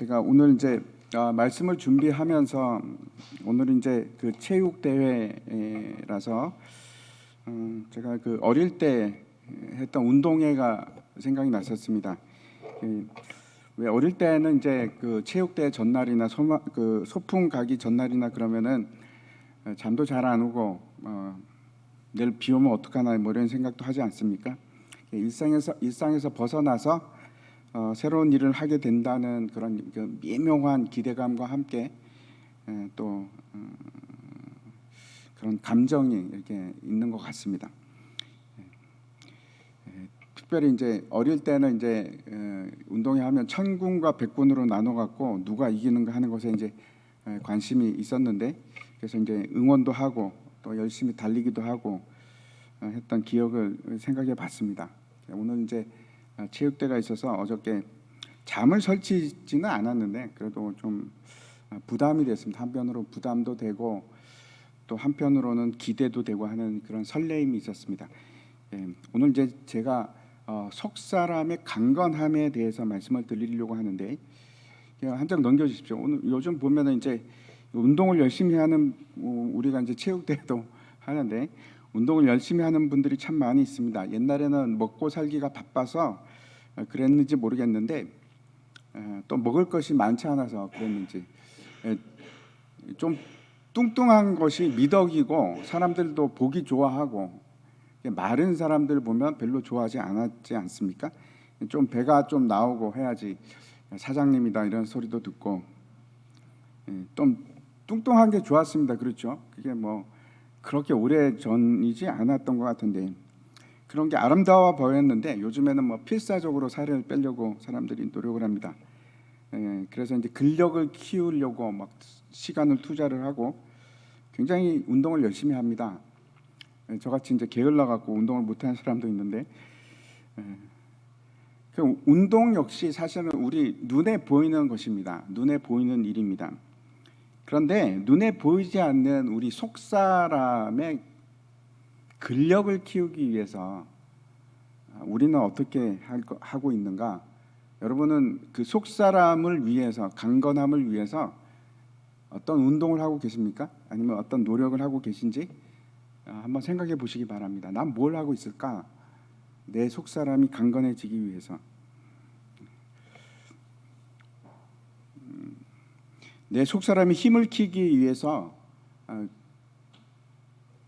제가 오늘 이제 말씀을 준비하면서 오늘 이제 그 체육 대회라서 제가 그 어릴 때 했던 운동회가 생각이 났었습니다. 왜 어릴 때는 이제 그 체육대회 전날이나 소풍 가기 전날이나 그러면은 잠도 잘 안 오고 내일 비 오면 어떡하나 뭐 이런 생각도 하지 않습니까? 일상에서 벗어나서 새로운 일을 하게 된다는 그런 그 미묘한 기대감과 함께 또 그런 감정이 이렇게 있는 것 같습니다. 특별히 이제 어릴 때는 이제 운동회 하면 천군과 백군으로 나눠 갖고 누가 이기는가 하는 것에 이제 관심이 있었는데, 그래서 이제 응원도 하고 또 열심히 달리기도 하고 했던 기억을 생각해 봤습니다. 오늘 이제 체육대가 있어서 어저께 잠을 설치지는 않았는데 그래도 좀 부담이 됐습니다. 한편으로 부담도 되고 또 한편으로는 기대도 되고 하는 그런 설레임이 있었습니다. 오늘 이제 제가 속 사람의 강건함에 대해서 말씀을 드리려고 하는데, 한 장 넘겨주십시오. 오늘 요즘 보면은 이제 운동을 열심히 하는 우리가 이제 체육대회도 하는데 운동을 열심히 하는 분들이 참 많이 있습니다. 옛날에는 먹고 살기가 바빠서 그랬는지 모르겠는데 또 먹을 것이 많지 않아서 그랬는지 좀 뚱뚱한 것이 미덕이고 사람들도 보기 좋아하고 마른 사람들 보면 별로 좋아하지 않았지 않습니까? 좀 배가 좀 나오고 해야지 사장님이다 이런 소리도 듣고 좀 뚱뚱한 게 좋았습니다. 그렇죠? 그게 뭐 그렇게 오래 전이지 않았던 것 같은데 그런 게 아름다워 보였는데 요즘에는 뭐 필사적으로 살을 빼려고 사람들이 노력을 합니다. 그래서 이제 근력을 키우려고 막 시간을 투자를 하고 굉장히 운동을 열심히 합니다. 저같이 이제 게을러 갖고 운동을 못하는 사람도 있는데 그 운동 역시 사실은 우리 눈에 보이는 것입니다. 눈에 보이는 일입니다. 그런데 눈에 보이지 않는 우리 속 사람의 근력을 키우기 위해서 우리는 어떻게 하고 있는가? 여러분은 그 속 사람을 위해서, 강건함을 위해서 어떤 운동을 하고 계십니까? 아니면 어떤 노력을 하고 계신지 한번 생각해 보시기 바랍니다. 난 뭘 하고 있을까? 내 속 사람이 강건해지기 위해서. 내 속 사람이 힘을 키기 위해서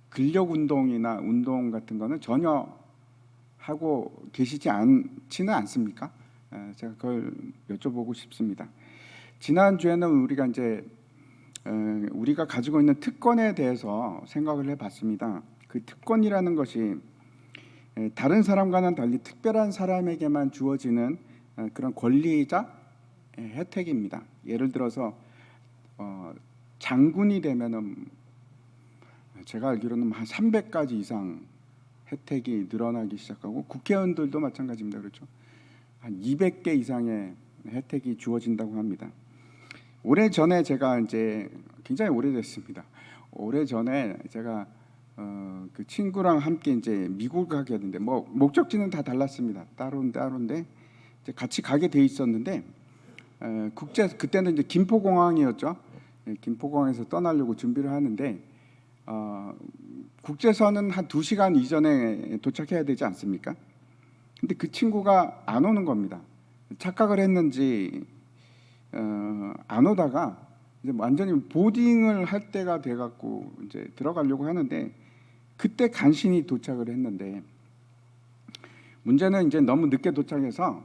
근력 운동이나 운동 같은 거는 전혀 하고 계시지 않지는 않습니까? 제가 그걸 여쭤보고 싶습니다. 지난 주에는 우리가 이제 우리가 가지고 있는 특권에 대해서 생각을 해봤습니다. 그 특권이라는 것이 다른 사람과는 달리 특별한 사람에게만 주어지는 그런 권리이자 혜택입니다. 예를 들어서 장군이 되면은 제가 알기로는 한 300가지 이상 혜택이 늘어나기 시작하고 국회의원들도 마찬가지입니다. 그렇죠? 한 200개 이상의 혜택이 주어진다고 합니다. 오래 전에 제가 이제 굉장히 오래됐습니다. 오래 전에 제가 그 친구랑 함께 이제 미국을 가게 됐는데 뭐 목적지는 다 달랐습니다. 따로인데 이제 같이 가게 돼 있었는데 그때는 이제 김포공항이었죠. 김포공항에서 떠나려고 준비를 하는데 국제선은 한 2시간 이전에 도착해야 되지 않습니까? 근데 그 친구가 안 오는 겁니다. 착각을 했는지 안 오다가 이제 완전히 보딩을 할 때가 돼 갖고 이제 들어가려고 하는데 그때 간신히 도착을 했는데 문제는 이제 너무 늦게 도착해서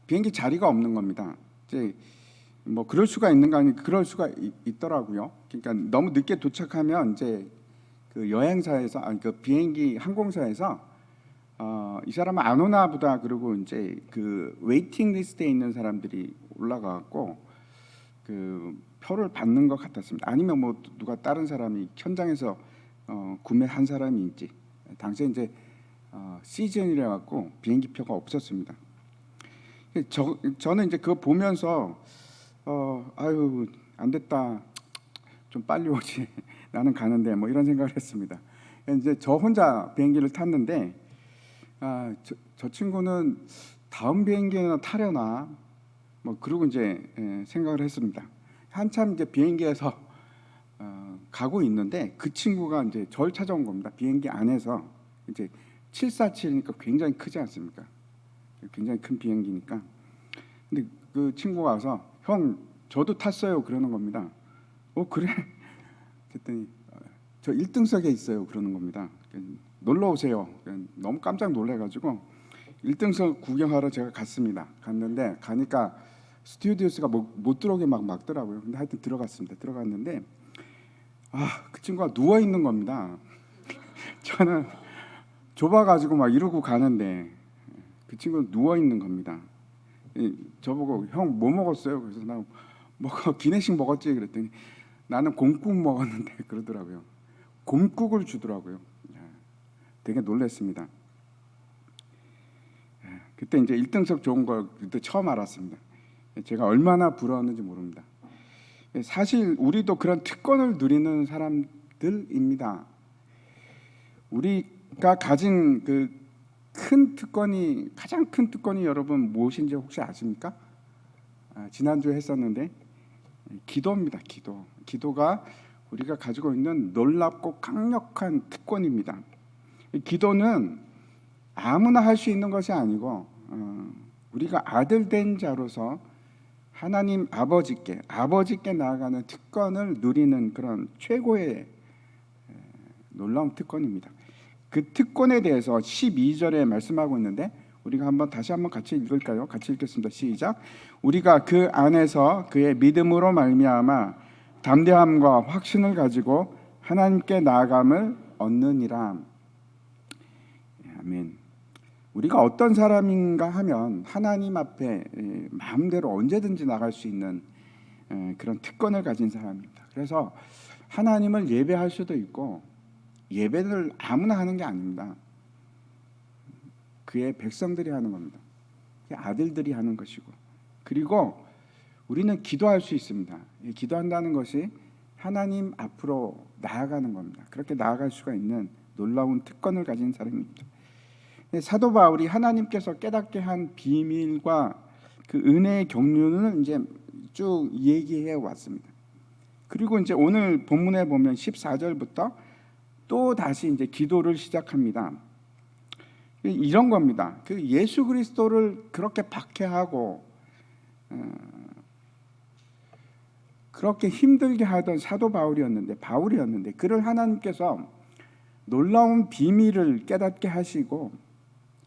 비행기 자리가 없는 겁니다. 이제 뭐 그럴 수가 있는가 아니 그럴 수가 있더라고요. 그러니까 너무 늦게 도착하면 이제 그 여행사에서 그 비행기 항공사에서 이 사람은 안 오나 보다 그러고 이제 그 웨이팅 리스트에 있는 사람들이 올라가고 그 표를 받는 것 같았습니다. 아니면 뭐 누가 다른 사람이 현장에서 구매한 사람이 있지. 당시에 이제 시즌이라 갖고 비행기 표가 없었습니다. 저는 이제 그거 보면서 아유 안 됐다. 좀 빨리 오지. 나는 가는데 뭐 이런 생각을 했습니다. 이제 저 혼자 비행기를 탔는데 저 친구는 다음 비행기나 타려나 뭐 그러고 이제 생각을 했습니다. 한참 이제 비행기에서 가고 있는데 그 친구가 이제 저를 찾아온 겁니다. 비행기 안에서 이제 747이니까 굉장히 크지 않습니까? 굉장히 큰 비행기니까. 근데 그 친구가 와서 형 저도 탔어요 그러는 겁니다. 그래? 그랬더니 저 1등석에 있어요 그러는 겁니다. 놀러 오세요. 너무 깜짝 놀래가지고 1등석 구경하러 제가 갔습니다. 갔는데 가니까 스튜디오스가 못 들어오게 막 막더라고요. 근데 하여튼 들어갔습니다. 들어갔는데 그 친구가 누워 있는 겁니다. 저는 좁아가지고 막 이러고 가는데 그 친구는 누워 있는 겁니다. 저보고 형 뭐 먹었어요? 그래서 나 기내식 먹었지 그랬더니 나는 곰국 먹었는데 그러더라고요. 곰국을 주더라고요. 되게 놀랐습니다. 그때 이제 1등석 좋은 걸 그때 처음 알았습니다. 제가 얼마나 부러웠는지 모릅니다. 사실 우리도 그런 특권을 누리는 사람들입니다. 우리가 가진 그 가장 큰 특권이 여러분 무엇인지 혹시 아십니까? 지난주에 했었는데 기도입니다. 기도가 우리가 가지고 있는 놀랍고 강력한 특권입니다. 기도는 아무나 할 수 있는 것이 아니고 우리가 아들 된 자로서 하나님 아버지께 나아가는 특권을 누리는 그런 최고의 놀라운 특권입니다. 그 특권에 대해서 12절에 말씀하고 있는데 우리가 다시 한번 같이 읽을까요? 같이 읽겠습니다. 시작. 우리가 그 안에서 그의 믿음으로 말미암아 담대함과 확신을 가지고 하나님께 나아감을 얻느니라. 아멘. 우리가 어떤 사람인가 하면 하나님 앞에 마음대로 언제든지 나갈 수 있는 그런 특권을 가진 사람입니다. 그래서 하나님을 예배할 수도 있고 예배를 아무나 하는 게 아닙니다. 그의 백성들이 하는 겁니다. 그의 아들들이 하는 것이고 그리고 우리는 기도할 수 있습니다. 기도한다는 것이 하나님 앞으로 나아가는 겁니다. 그렇게 나아갈 수가 있는 놀라운 특권을 가진 사람입니다. 사도 바울이 하나님께서 깨닫게 한 비밀과 그 은혜의 경륜을 이제 쭉 얘기해 왔습니다. 그리고 이제 오늘 본문에 보면 14절부터 또 다시 이제 기도를 시작합니다. 이런 겁니다. 그 예수 그리스도를 그렇게 박해하고 그렇게 힘들게 하던 사도 바울이었는데 그를 하나님께서 놀라운 비밀을 깨닫게 하시고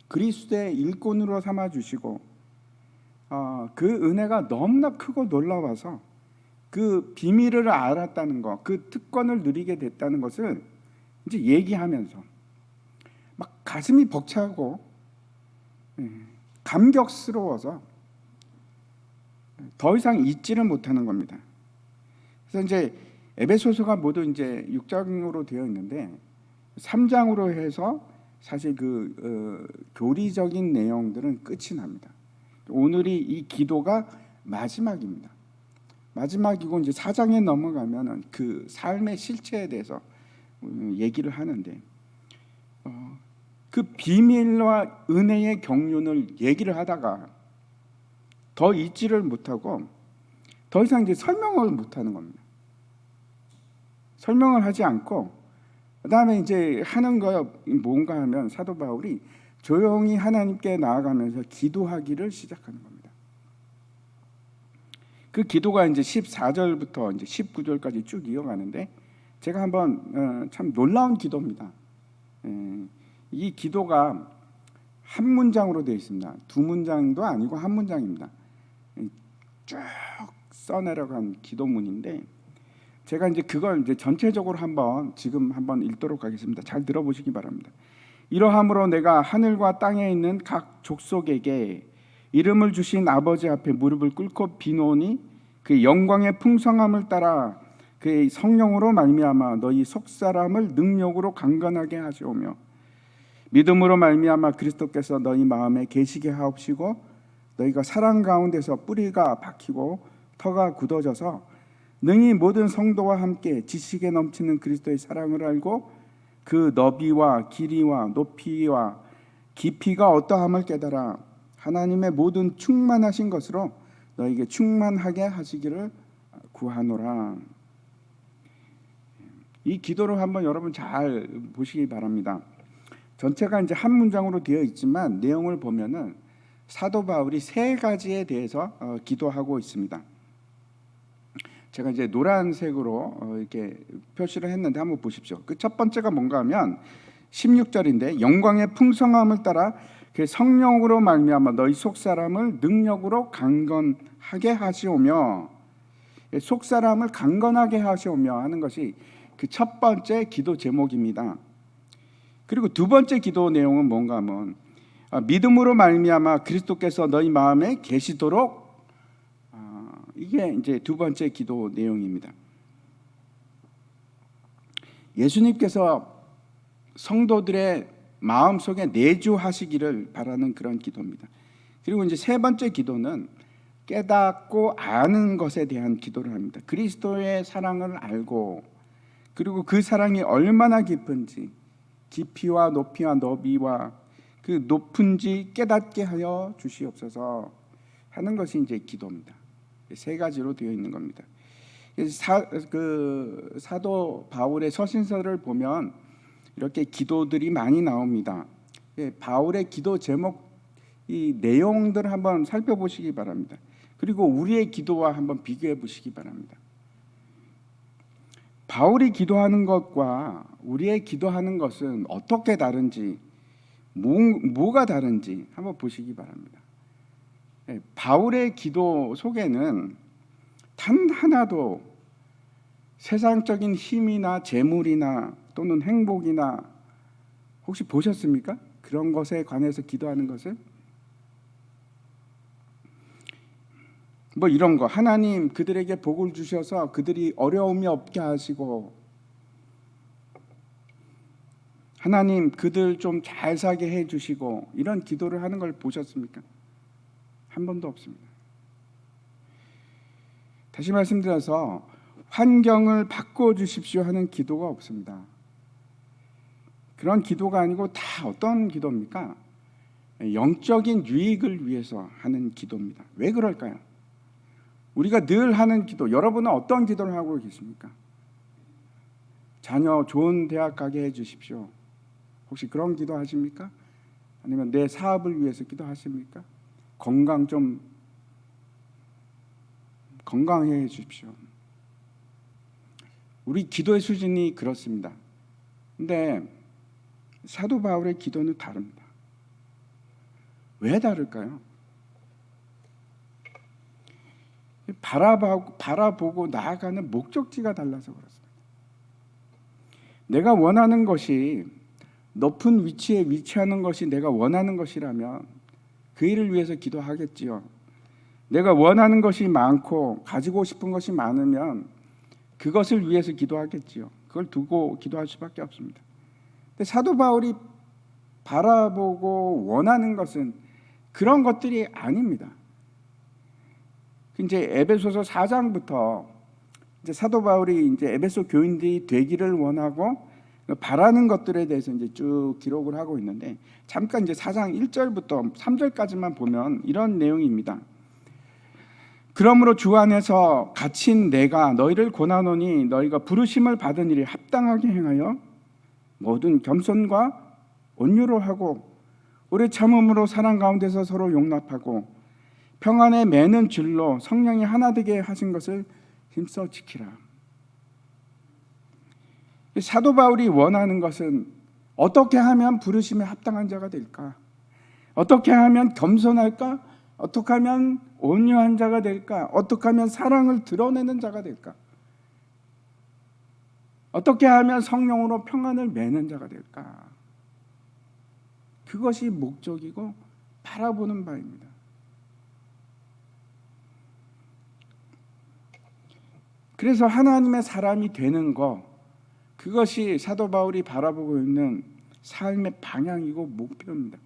그리스도의 일꾼으로 삼아 주시고 그 은혜가 너무나 크고 놀라워서 그 비밀을 알았다는 것, 그 특권을 누리게 됐다는 것을 이제 얘기하면서 막 가슴이 벅차고 감격스러워서 더 이상 잊지를 못하는 겁니다. 그래서 이제 에베소서가 모두 이제 6장으로 되어 있는데 3장으로 해서 사실 교리적인 내용들은 끝이 납니다. 오늘이 이 기도가 마지막입니다. 마지막이고 이제 4장에 넘어가면은 그 삶의 실체에 대해서 얘기를 하는데 그 비밀과 은혜의 경륜을 얘기를 하다가 더 잊지를 못하고 더 이상 이제 설명을 못하는 겁니다. 설명을 하지 않고 그다음에 이제 하는 거 뭔가 하면 사도 바울이 조용히 하나님께 나아가면서 기도하기를 시작하는 겁니다. 그 기도가 이제 14절부터 이제 19절까지 쭉 이어가는데 제가 한번 참 놀라운 기도입니다. 이 기도가 한 문장으로 되어 있습니다. 두 문장도 아니고 한 문장입니다. 쭉 써내려간 기도문인데 제가 이제 그걸 이제 전체적으로 지금 한번 읽도록 하겠습니다. 잘 들어보시기 바랍니다. 이러함으로 내가 하늘과 땅에 있는 각 족속에게 이름을 주신 아버지 앞에 무릎을 꿇고 비노니 그 영광의 풍성함을 따라 그의 성령으로 말미암아 너희 속사람을 능력으로 강건하게 하시오며 믿음으로 말미암아 그리스도께서 너희 마음에 계시게 하옵시고 너희가 사랑 가운데서 뿌리가 박히고 터가 굳어져서 능히 모든 성도와 함께 지식에 넘치는 그리스도의 사랑을 알고 그 너비와 길이와 높이와 깊이가 어떠함을 깨달아 하나님의 모든 충만하신 것으로 너에게 충만하게 하시기를 구하노라. 이 기도를 한번 여러분 잘 보시기 바랍니다. 전체가 이제 한 문장으로 되어 있지만 내용을 보면은 사도 바울이 세 가지에 대해서 기도하고 있습니다. 제가 이제 노란색으로 이렇게 표시를 했는데 한번 보십시오. 그 첫 번째가 뭔가 하면 16절인데 영광의 풍성함을 따라 그 성령으로 말미암아 너희 속 사람을 능력으로 강건하게 하시오며, 속 사람을 강건하게 하시오며 하는 것이 그 첫 번째 기도 제목입니다. 그리고 두 번째 기도 내용은 뭔가 하면 믿음으로 말미암아 그리스도께서 너희 마음에 계시도록, 이게 이제 두 번째 기도 내용입니다. 예수님께서 성도들의 마음속에 내주하시기를 바라는 그런 기도입니다. 그리고 이제 세 번째 기도는 깨닫고 아는 것에 대한 기도를 합니다. 그리스도의 사랑을 알고, 그리고 그 사랑이 얼마나 깊은지, 깊이와 높이와 너비와 그 높은지 깨닫게 하여 주시옵소서 하는 것이 이제 기도입니다. 세 가지로 되어 있는 겁니다. 사도 바울의 서신서를 보면 이렇게 기도들이 많이 나옵니다. 바울의 기도 제목, 이 내용들을 한번 살펴보시기 바랍니다. 그리고 우리의 기도와 한번 비교해 보시기 바랍니다. 바울이 기도하는 것과 우리의 기도하는 것은 어떻게 다른지, 뭐가 다른지 한번 보시기 바랍니다. 바울의 기도 속에는 단 하나도 세상적인 힘이나 재물이나 또는 행복이나 혹시 보셨습니까? 그런 것에 관해서 기도하는 것을 뭐 이런 거, 하나님 그들에게 복을 주셔서 그들이 어려움이 없게 하시고, 하나님 그들 좀 잘 사게 해주시고, 이런 기도를 하는 걸 보셨습니까? 한 번도 없습니다. 다시 말씀드려서 환경을 바꿔주십시오 하는 기도가 없습니다. 그런 기도가 아니고 다 어떤 기도입니까? 영적인 유익을 위해서 하는 기도입니다. 왜 그럴까요? 우리가 늘 하는 기도, 여러분은 어떤 기도를 하고 계십니까? 자녀 좋은 대학 가게 해주십시오. 혹시 그런 기도 하십니까? 아니면 내 사업을 위해서 기도하십니까? 건강 좀 건강해 주십시오. 우리 기도의 수준이 그렇습니다. 근데 사도 바울의 기도는 다릅니다. 왜 다를까요? 바라보고 나아가는 목적지가 달라서 그렇습니다. 내가 원하는 것이 높은 위치에 위치하는 것이 내가 원하는 것이라면 그 일을 위해서 기도하겠지요. 내가 원하는 것이 많고 가지고 싶은 것이 많으면 그것을 위해서 기도하겠지요. 그걸 두고 기도할 수밖에 없습니다. 근데 사도 바울이 바라보고 원하는 것은 그런 것들이 아닙니다. 이제 에베소서 4장부터 이제 사도 바울이 이제 에베소 교인들이 되기를 원하고 바라는 것들에 대해서 이제 쭉 기록을 하고 있는데, 잠깐 이제 4장 1절부터 3절까지만 보면 이런 내용입니다. 그러므로 주 안에서 갇힌 내가 너희를 권하노니 너희가 부르심을 받은 일에 합당하게 행하여 모든 겸손과 온유로 하고 오래 참음으로 사랑 가운데서 서로 용납하고 평안에 매는 줄로 성령이 하나 되게 하신 것을 힘써 지키라. 사도 바울이 원하는 것은 어떻게 하면 부르심에 합당한 자가 될까? 어떻게 하면 겸손할까? 어떻게 하면 온유한 자가 될까? 어떻게 하면 사랑을 드러내는 자가 될까? 어떻게 하면 성령으로 평안을 매는 자가 될까? 그것이 목적이고 바라보는 바입니다. 그래서 하나님의 사람이 되는 것, 그것이 사도 바울이 바라보고 있는 삶의 방향이고 목표입니다.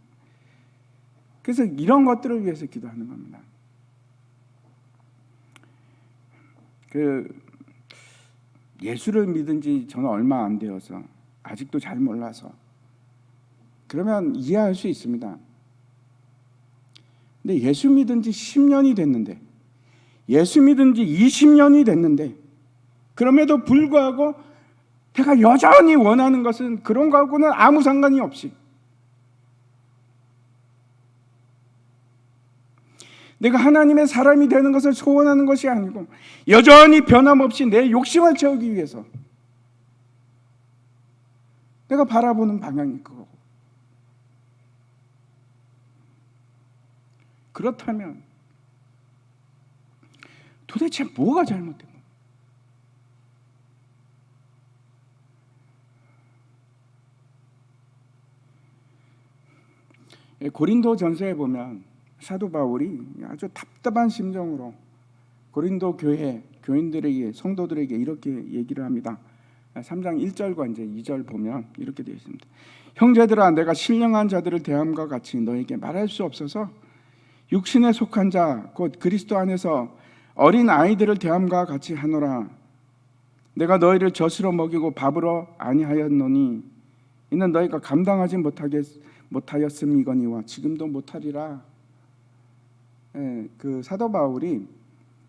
그래서 이런 것들을 위해서 기도하는 겁니다. 예수를 믿은 지 저는 얼마 안 되어서 아직도 잘 몰라서 그러면 이해할 수 있습니다. 근데 예수 믿은 지 10년이 됐는데 예수 믿은 지 20년이 됐는데 그럼에도 불구하고 내가 여전히 원하는 것은 그런 거하고는 아무 상관이 없이 내가 하나님의 사람이 되는 것을 소원하는 것이 아니고 여전히 변함없이 내 욕심을 채우기 위해서 내가 바라보는 방향이 그거고, 그렇다면 도대체 뭐가 잘못된 거예요? 고린도 전서에 보면 사도 바울이 아주 답답한 심정으로 고린도 교인들에게, 성도들에게 이렇게 얘기를 합니다. 3장 1절과 이제 2절 보면 이렇게 되어 있습니다. 형제들아, 내가 신령한 자들을 대함과 같이 너에게 말할 수 없어서 육신에 속한 자 곧 그리스도 안에서 어린 아이들을 대함과 같이 하노라. 내가 너희를 젖으로 먹이고 밥으로 아니하였노니 이는 너희가 감당하지 못하였음이거니와 지금도 못하리라. 그 사도 바울이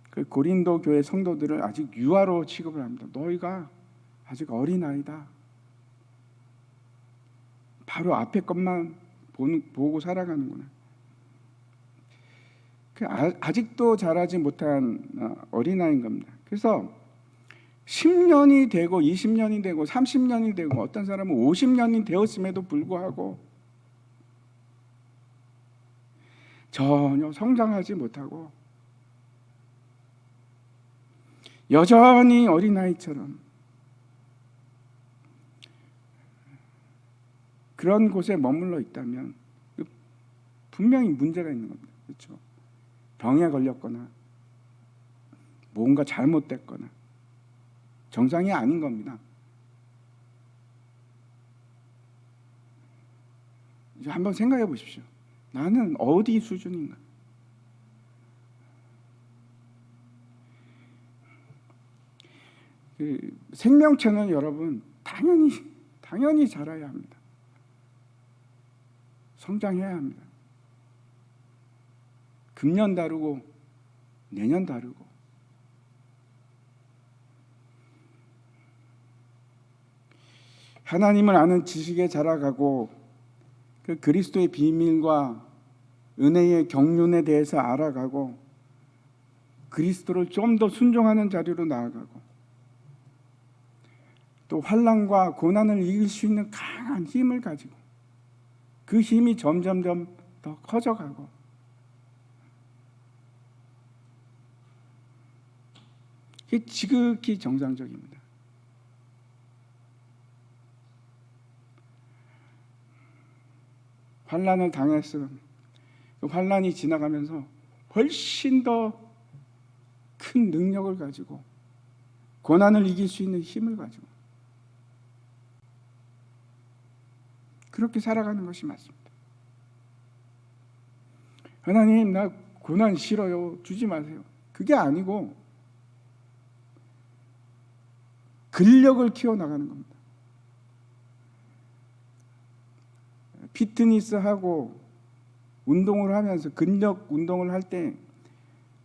그 고린도 교회 성도들을 아직 유아로 취급을 합니다. 너희가 아직 어린아이다. 바로 앞에 것만 보고 살아가는구나. 아직도 자라지 못한 어린아이인 겁니다. 그래서 10년이 되고 20년이 되고 30년이 되고 어떤 사람은 50년이 되었음에도 불구하고 전혀 성장하지 못하고 여전히 어린아이처럼 그런 곳에 머물러 있다면 분명히 문제가 있는 겁니다. 그렇죠? 병에 걸렸거나 뭔가 잘못됐거나 정상이 아닌 겁니다. 이제 한번 생각해 보십시오. 나는 어디 수준인가? 생명체는 여러분 당연히 자라야 합니다. 성장해야 합니다. 금년 다르고 내년 다르고 하나님을 아는 지식에 자라가고 그 그리스도의 비밀과 은혜의 경륜에 대해서 알아가고 그리스도를 좀 더 순종하는 자리로 나아가고 또 환난과 고난을 이길 수 있는 강한 힘을 가지고 그 힘이 점점점 더 커져가고 이게 지극히 정상적입니다. 환난을 당했어. 그 환난이 지나가면서 훨씬 더 큰 능력을 가지고 고난을 이길 수 있는 힘을 가지고 그렇게 살아가는 것이 맞습니다. 하나님, 나 고난 싫어요. 주지 마세요. 그게 아니고 근력을 키워나가는 겁니다. 피트니스하고 운동을 하면서 근력 운동을 할 때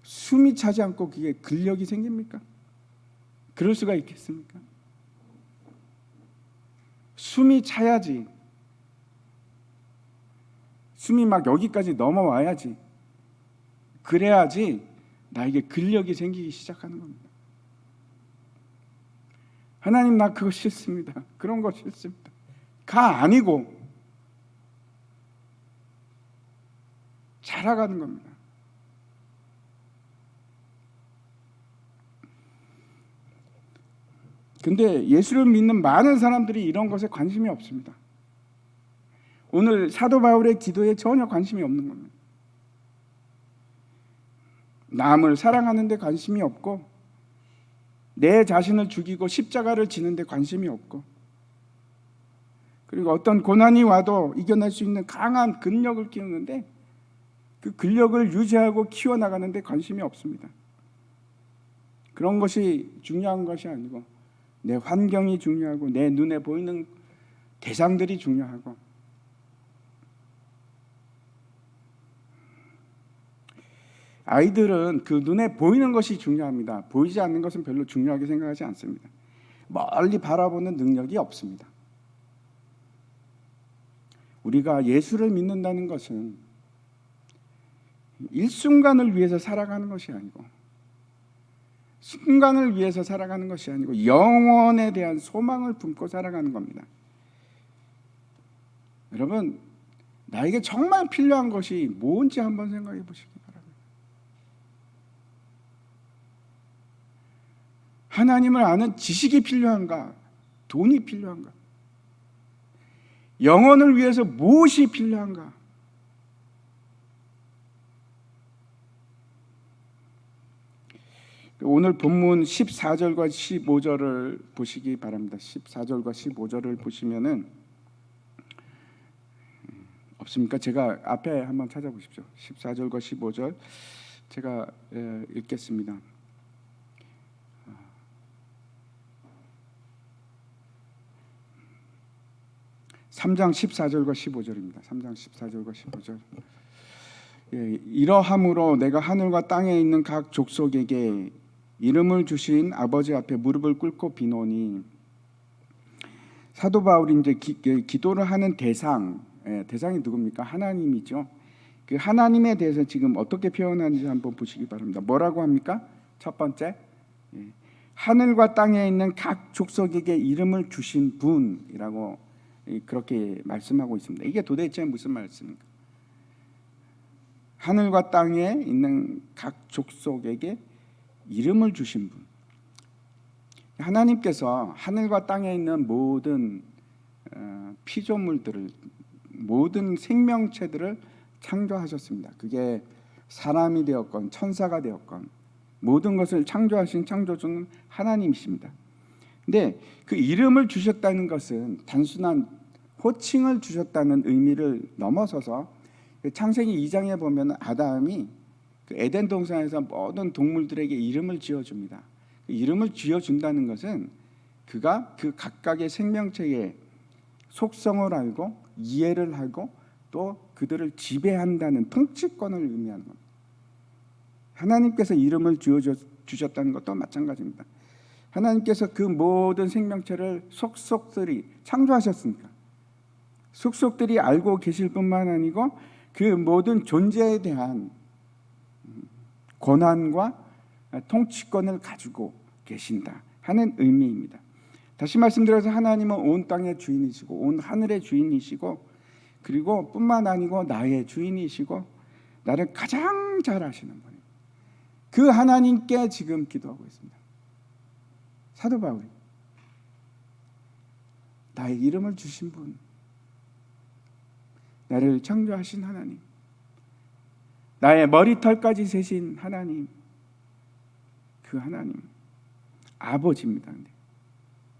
숨이 차지 않고 그게 근력이 생깁니까? 그럴 수가 있겠습니까? 숨이 차야지. 숨이 막 여기까지 넘어와야지. 그래야지 나에게 근력이 생기기 시작하는 겁니다. 하나님, 나 그거 싫습니다. 그런 거 싫습니다. 가 아니고 자라가는 겁니다. 근데 예수를 믿는 많은 사람들이 이런 것에 관심이 없습니다. 오늘 사도 바울의 기도에 전혀 관심이 없는 겁니다. 남을 사랑하는 데 관심이 없고 내 자신을 죽이고 십자가를 지는 데 관심이 없고 그리고 어떤 고난이 와도 이겨낼 수 있는 강한 근력을 키우는데 그 근력을 유지하고 키워나가는 데 관심이 없습니다. 그런 것이 중요한 것이 아니고 내 환경이 중요하고 내 눈에 보이는 대상들이 중요하고 아이들은 그 눈에 보이는 것이 중요합니다. 보이지 않는 것은 별로 중요하게 생각하지 않습니다. 멀리 바라보는 능력이 없습니다. 우리가 예수를 믿는다는 것은 일순간을 위해서 살아가는 것이 아니고, 순간을 위해서 살아가는 것이 아니고 영원에 대한 소망을 품고 살아가는 겁니다. 여러분, 나에게 정말 필요한 것이 뭔지 한번 생각해 보시기 바랍니다. 하나님을 아는 지식이 필요한가? 돈이 필요한가? 영혼을 위해서 무엇이 필요한가? 오늘 본문 14절과 15절을 보시기 바랍니다. 14절과 15절을 보시면은 없습니까? 제가 앞에 한번 찾아보십시오. 14절과 15절 제가 읽겠습니다. 3장 14절과 15절입니다. 3장 14절과 15절. 이러함으로 내가 하늘과 땅에 있는 각 족속에게 이름을 주신 아버지 앞에 무릎을 꿇고 비노니, 사도 바울이 이제 기도를 하는 대상이 누굽니까? 하나님이죠. 그 하나님에 대해서 지금 어떻게 표현하는지 한번 보시기 바랍니다. 뭐라고 합니까? 첫 번째, 하늘과 땅에 있는 각 족속에게 이름을 주신 분이라고 그렇게 말씀하고 있습니다. 이게 도대체 무슨 말씀입니까? 하늘과 땅에 있는 각 족속에게 이름을 주신 분. 하나님께서 하늘과 땅에 있는 모든 피조물들을, 모든 생명체들을 창조하셨습니다. 그게 사람이 되었건 천사가 되었건 모든 것을 창조하신 창조주는 하나님이십니다. 근데 그 이름을 주셨다는 것은 단순한 호칭을 주셨다는 의미를 넘어서서 창세기 2장에 보면 아담이 그 에덴 동산에서 모든 동물들에게 이름을 지어줍니다. 이름을 지어준다는 것은 그가 그 각각의 생명체의 속성을 알고 이해를 하고 또 그들을 지배한다는 통치권을 의미하는 겁니다. 하나님께서 이름을 지어주셨다는 것도 마찬가지입니다. 하나님께서 그 모든 생명체를 속속들이 창조하셨으니까 속속들이 알고 계실 뿐만 아니고 그 모든 존재에 대한 권한과 통치권을 가지고 계신다 하는 의미입니다. 다시 말씀드려서 하나님은 온 땅의 주인이시고 온 하늘의 주인이시고 그리고 뿐만 아니고 나의 주인이시고 나를 가장 잘 아시는 분입니다. 그 하나님께 지금 기도하고 있습니다. 사도 바울이 나의 이름을 주신 분, 나를 창조하신 하나님, 나의 머리털까지 세신 하나님, 그 하나님 아버지입니다.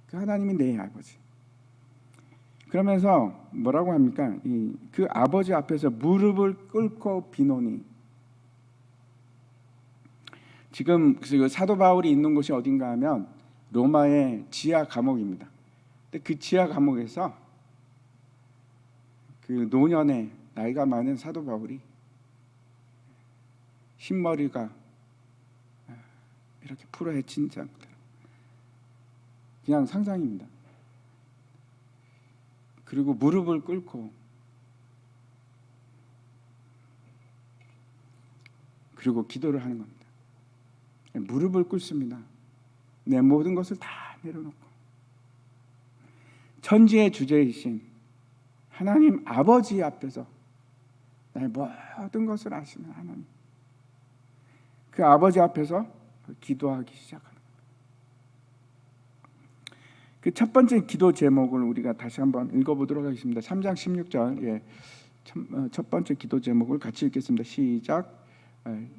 그 하나님이 내 아버지. 그러면서 뭐라고 합니까? 그 아버지 앞에서 무릎을 꿇고 비노니. 지금 그 사도 바울이 있는 곳이 어딘가 하면 로마의 지하 감옥입니다. 근데 그 지하 감옥에서 그 노년의 나이가 많은 사도 바울이 흰머리가 이렇게 풀어헤친 상태, 그냥 상상입니다. 그리고 무릎을 꿇고 그리고 기도를 하는 겁니다. 무릎을 꿇습니다. 내 모든 것을 다 내려놓고 천지의 주제이신 하나님 아버지 앞에서 나의 모든 것을 아시는 하나님, 그 아버지 앞에서 기도하기 시작합니다. 그 첫 번째 기도 제목을 우리가 다시 한번 읽어보도록 하겠습니다. 3장 16절, 첫 번째 기도 제목을 같이 읽겠습니다. 시작.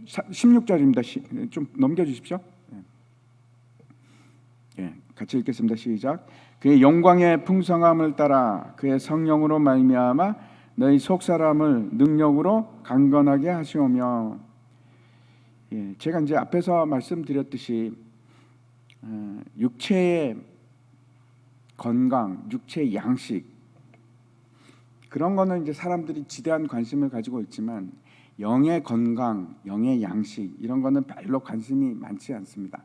16절입니다. 좀 넘겨주십시오. 같이 읽겠습니다. 시작. 그의 영광의 풍성함을 따라 그의 성령으로 말미암아 너희 속사람을 능력으로 강건하게 하시오며. 제가 이제 앞에서 말씀드렸듯이 육체의 건강, 육체의 양식, 그런 거는 이제 사람들이 지대한 관심을 가지고 있지만 영의 건강, 영의 양식 이런 거는 별로 관심이 많지 않습니다.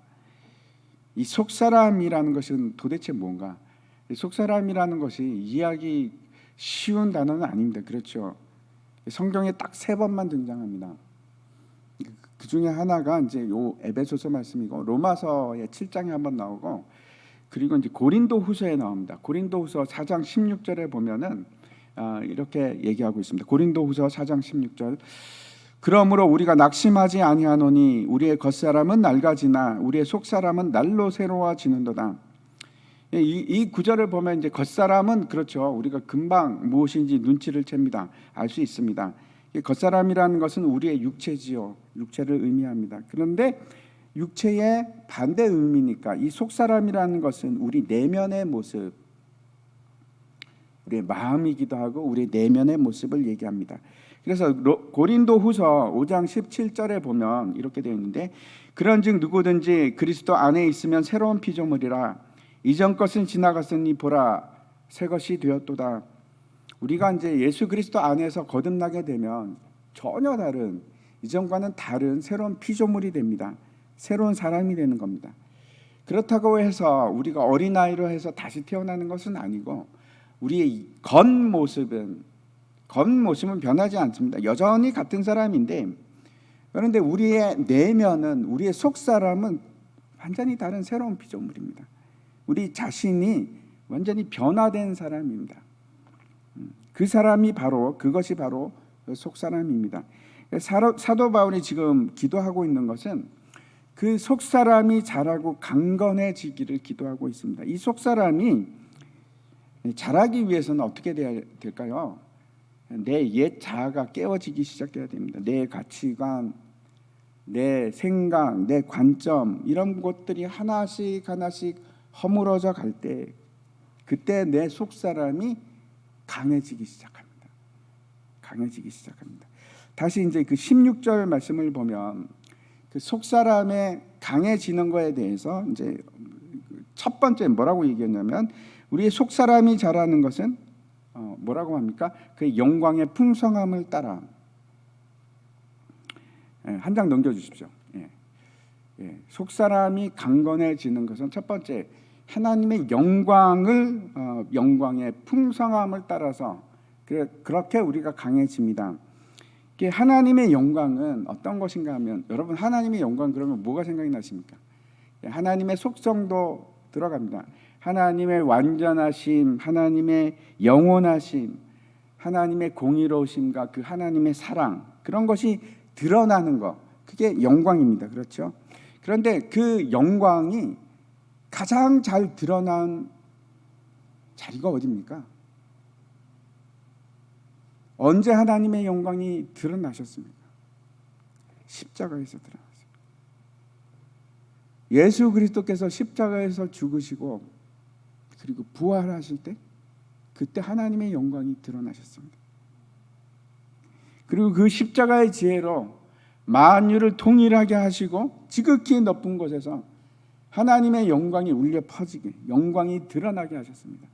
이 속사람이라는 것은 도대체 뭔가? 속사람이라는 것이 이해하기 쉬운 단어는 아닙니다. 그렇죠? 성경에 딱 3번만 등장합니다. 그 중에 하나가 이제 요 에베소서 말씀이고 로마서의 7장에 한번 나오고 그리고 이제 고린도후서에 나옵니다. 고린도후서 4장 16절에 보면은 이렇게 얘기하고 있습니다. 고린도후서 4장 16절. 그러므로 우리가 낙심하지 아니하노니 우리의 겉사람은 낡아지나 우리의 속사람은 날로 새로워지는도다. 이 구절을 보면 이제 겉사람은 그렇죠. 우리가 금방 무엇인지 눈치를 챕니다. 알 수 있습니다. 겉사람이라는 것은 우리의 육체지요. 육체를 의미합니다. 그런데 육체의 반대 의미니까 이 속사람이라는 것은 우리 내면의 모습, 우리의 마음이기도 하고 우리 내면의 모습을 얘기합니다. 그래서 고린도후서 5장 17절에 보면 이렇게 되어 있는데 그런즉 누구든지 그리스도 안에 있으면 새로운 피조물이라 이전 것은 지나갔으니 보라 새 것이 되었도다. 우리가 이제 예수 그리스도 안에서 거듭나게 되면 전혀 다른 이전과는 다른 새로운 피조물이 됩니다. 새로운 사람이 되는 겁니다. 그렇다고 해서 우리가 어린아이로 해서 다시 태어나는 것은 아니고 우리의 겉모습은 변하지 않습니다. 여전히 같은 사람인데 그런데 우리의 내면은 우리의 속사람은 완전히 다른 새로운 피조물입니다. 우리 자신이 완전히 변화된 사람입니다. 그 사람이 바로 그것이 바로 속사람입니다. 사도 바울이 지금 기도하고 있는 것은 그 속사람이 자라고 강건해지기를 기도하고 있습니다. 이 속사람이 자라기 위해서는 어떻게 돼야 될까요? 내 옛 자아가 깨어지기 시작해야 됩니다. 내 가치관, 내 생각, 내 관점 이런 것들이 하나씩 허물어져 갈 때 그때 내 속사람이 강해지기 시작합니다. 다시 이제 그 16절 말씀을 보면 그 속사람의 강해지는 거에 대해서 이제 첫 번째 뭐라고 얘기했냐면 우리의 속사람이 자라는 것은 뭐라고 합니까? 그 영광의 풍성함을 따라. 한 장 넘겨주십시오. 속사람이 강건해지는 것은 첫 번째 하나님의 영광의 풍성함을 따라서 그렇게 우리가 강해집니다. 하나님의 영광은 어떤 것인가 하면 여러분 하나님의 영광 그러면 뭐가 생각이 나십니까? 하나님의 속성도 들어갑니다. 하나님의 완전하심, 하나님의 영원하심, 하나님의 공의로우심과 그 하나님의 사랑 그런 것이 드러나는 것 그게 영광입니다. 그렇죠? 그런데 그 영광이 가장 잘 드러난 자리가 어디입니까? 언제 하나님의 영광이 드러나셨습니까? 십자가에서 드러났습니다. 예수 그리스도께서 십자가에서 죽으시고 그리고 부활하실 때 그때 하나님의 영광이 드러나셨습니다. 그리고 그 십자가의 지혜로 만유를 동일하게 하시고 지극히 높은 곳에서 하나님의 영광이 울려 퍼지게 영광이 드러나게 하셨습니다.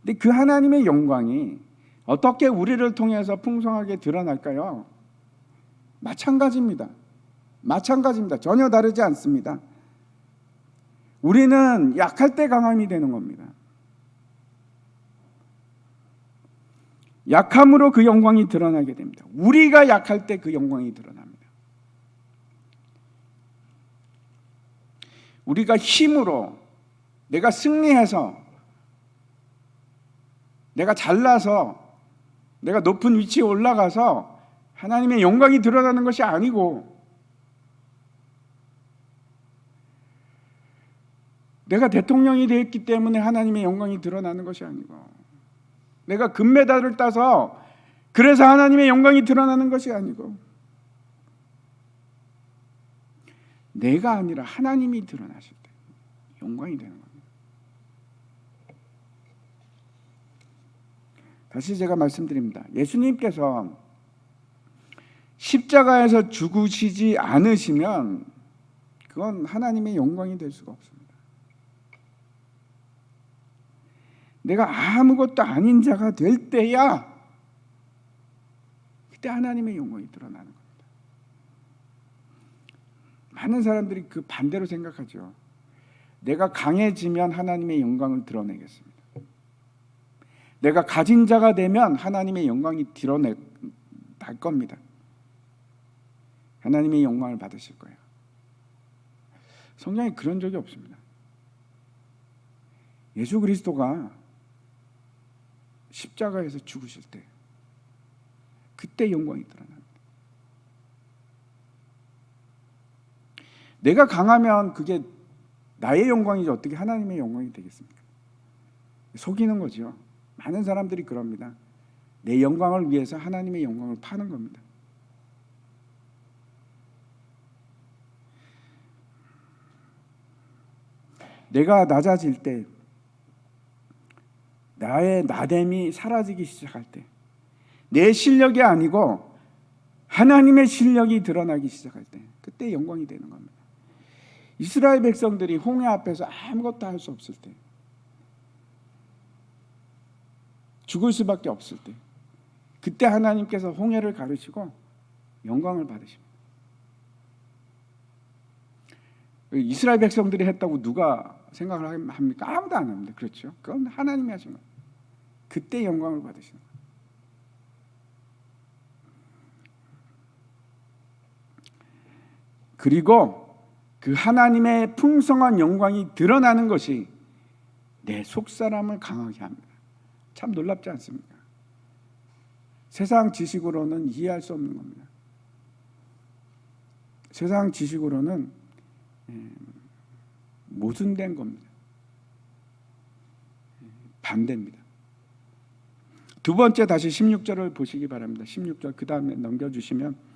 근데 그 하나님의 영광이 어떻게 우리를 통해서 풍성하게 드러날까요? 마찬가지입니다. 전혀 다르지 않습니다. 우리는 약할 때 강함이 되는 겁니다. 약함으로 그 영광이 드러나게 됩니다. 우리가 약할 때 그 영광이 드러납니다. 우리가 힘으로 내가 승리해서 내가 잘나서 내가 높은 위치에 올라가서 하나님의 영광이 드러나는 것이 아니고 내가 대통령이 되었기 때문에 하나님의 영광이 드러나는 것이 아니고 내가 금메달을 따서 그래서 하나님의 영광이 드러나는 것이 아니고 내가 아니라 하나님이 드러나실 때 영광이 되는 겁니다. 다시 제가 말씀드립니다. 예수님께서 십자가에서 죽으시지 않으시면 그건 하나님의 영광이 될 수가 없습니다. 내가 아무것도 아닌 자가 될 때야 그때 하나님의 영광이 드러나는 겁니다. 많은 사람들이 그 반대로 생각하죠. 내가 강해지면 하나님의 영광을 드러내겠습니다. 내가 가진 자가 되면 하나님의 영광이 드러날 겁니다. 하나님의 영광을 받으실 거예요. 성경에 그런 적이 없습니다. 예수 그리스도가 십자가에서 죽으실 때 그때 영광이 드러납니다. 내가 강하면 그게 나의 영광이지 어떻게 하나님의 영광이 되겠습니까? 속이는 거죠. 많은 사람들이 그럽니다. 내 영광을 위해서 하나님의 영광을 파는 겁니다. 내가 낮아질 때, 나의 나됨이 사라지기 시작할 때, 내 실력이 아니고 하나님의 실력이 드러나기 시작할 때, 그때 영광이 되는 겁니다. 이스라엘 백성들이 홍해 앞에서 아무것도 할 수 없을 때, 죽을 수밖에 없을 때, 그때 하나님께서 홍해를 가르시고 영광을 받으십니다. 이스라엘 백성들이 했다고 누가 생각을 합니까? 아무도 안 합니다. 그렇죠? 그건 하나님이 하신 거예요. 그때 영광을 받으시는 거예요. 그리고 그 하나님의 풍성한 영광이 드러나는 것이 내 속사람을 강하게 합니다. 참 놀랍지 않습니까? 세상 지식으로는 이해할 수 없는 겁니다. 세상 지식으로는 모순된 겁니다. 반대입니다. 두 번째 다시 16절을 보시기 바랍니다. 16절 그 다음에 넘겨주시면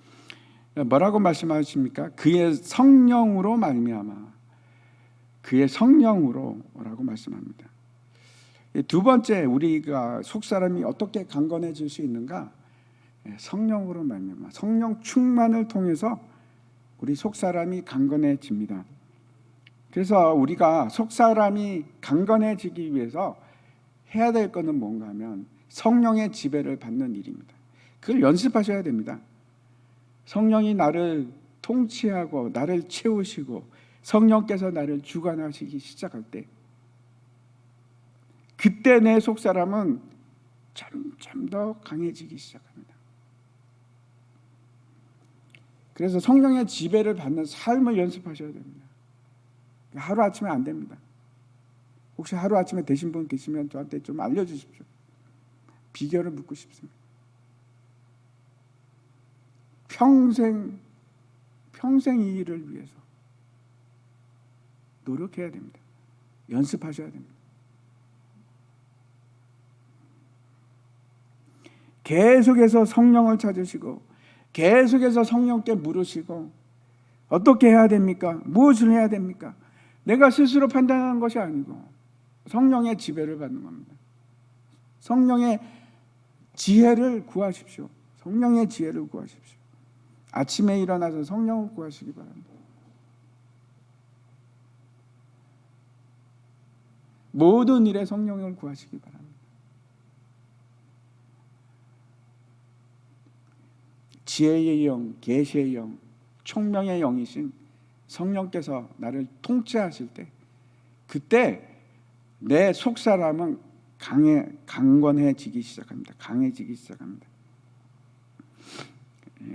뭐라고 말씀하십니까? 그의 성령으로 말미암아, 그의 성령으로라고 말씀합니다. 두 번째 우리가 속사람이 어떻게 강건해질 수 있는가? 성령으로 말미암아, 성령 충만을 통해서 우리 속사람이 강건해집니다. 그래서 우리가 속사람이 강건해지기 위해서 해야 될 것은 뭔가 하면 성령의 지배를 받는 일입니다. 그걸 연습하셔야 됩니다. 성령이 나를 통치하고 나를 채우시고 성령께서 나를 주관하시기 시작할 때, 그때 내 속사람은 점점 더 강해지기 시작합니다. 그래서 성령의 지배를 받는 삶을 연습하셔야 됩니다. 하루아침에 안 됩니다. 혹시 하루아침에 되신 분 계시면 저한테 좀 알려주십시오. 비결을 묻고 싶습니다. 평생 이 일을 위해서 노력해야 됩니다. 연습하셔야 됩니다. 계속해서 성령을 찾으시고 계속해서 성령께 물으시고 어떻게 해야 됩니까? 무엇을 해야 됩니까? 내가 스스로 판단하는 것이 아니고 성령의 지배를 받는 겁니다. 성령의 지혜를 구하십시오. 성령의 지혜를 구하십시오. 아침에 일어나서 성령을 구하시기 바랍니다. 모든 일에 성령을 구하시기 바랍니다. 지혜의 영, 계시의 영, 총명의 영이신 성령께서 나를 통치하실 때, 그때 내 속사람은 강건해지기 시작합니다. 강해지기 시작합니다.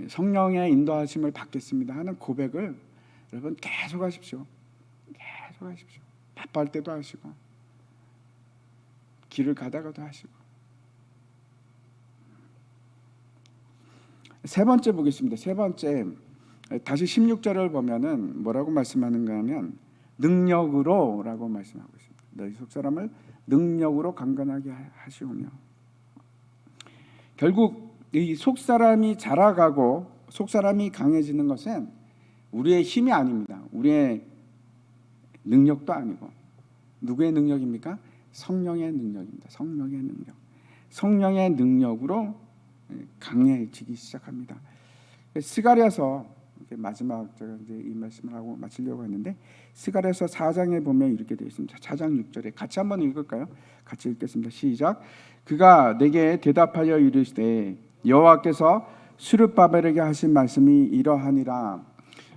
성령의 인도하심을 받겠습니다 하는 고백을 여러분 계속 하십시오. 계속 하십시오. 바쁠 때도 하시고 길을 가다가도 하시고. 세 번째 보겠습니다. 세 번째 다시 16절을 보면은 뭐라고 말씀하는가 하면 능력으로라고 말씀하고 있습니다. 너희 속사람을 능력으로 강건하게 하시오며, 결국 이 속사람이 자라가고 속사람이 강해지는 것은 우리의 힘이 아닙니다. 우리의 능력도 아니고 누구의 능력입니까? 성령의 능력입니다. 성령의 능력. 성령의 능력으로 강해지기 시작합니다. 스가랴서 마지막 제가 이제 이 말씀을 하고 마치려고 했는데 스가랴서 4장에 보면 이렇게 되어 있습니다. 4장 6절에 같이 한번 읽을까요? 같이 읽겠습니다. 시작. 그가 내게 대답하여 이르시되 여호와께서 스룹바벨에게 하신 말씀이 이러하니라.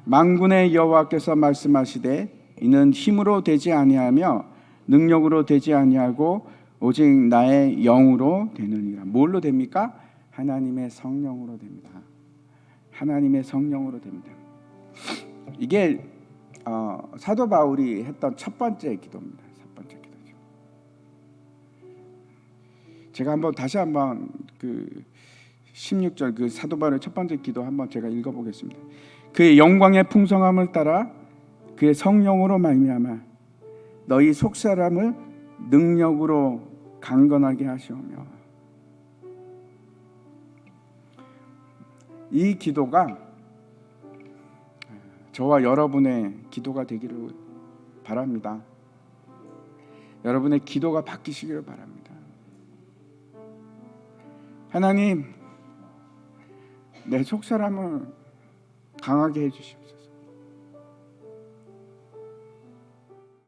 만군의 여호와께서 말씀하시되 이는 힘으로 되지 아니하며 능력으로 되지 아니하고 오직 나의 영으로 되느니라. 뭘로 됩니까? 하나님의 성령으로 됩니다. 하나님의 성령으로 됩니다. 이게 사도 바울이 했던 첫 번째 기도입니다. 첫 번째 기도죠. 제가 다시 한번 그 16절 그 사도 바울의 첫 번째 기도 한번 제가 읽어보겠습니다. 그의 영광의 풍성함을 따라 그의 성령으로 말미암아 너희 속사람을 능력으로 강건하게 하시오며. 이 기도가 저와 여러분의 기도가 되기를 바랍니다. 여러분의 기도가 바뀌시기를 바랍니다. 하나님, 내 속사람을 강하게 해주시옵소서.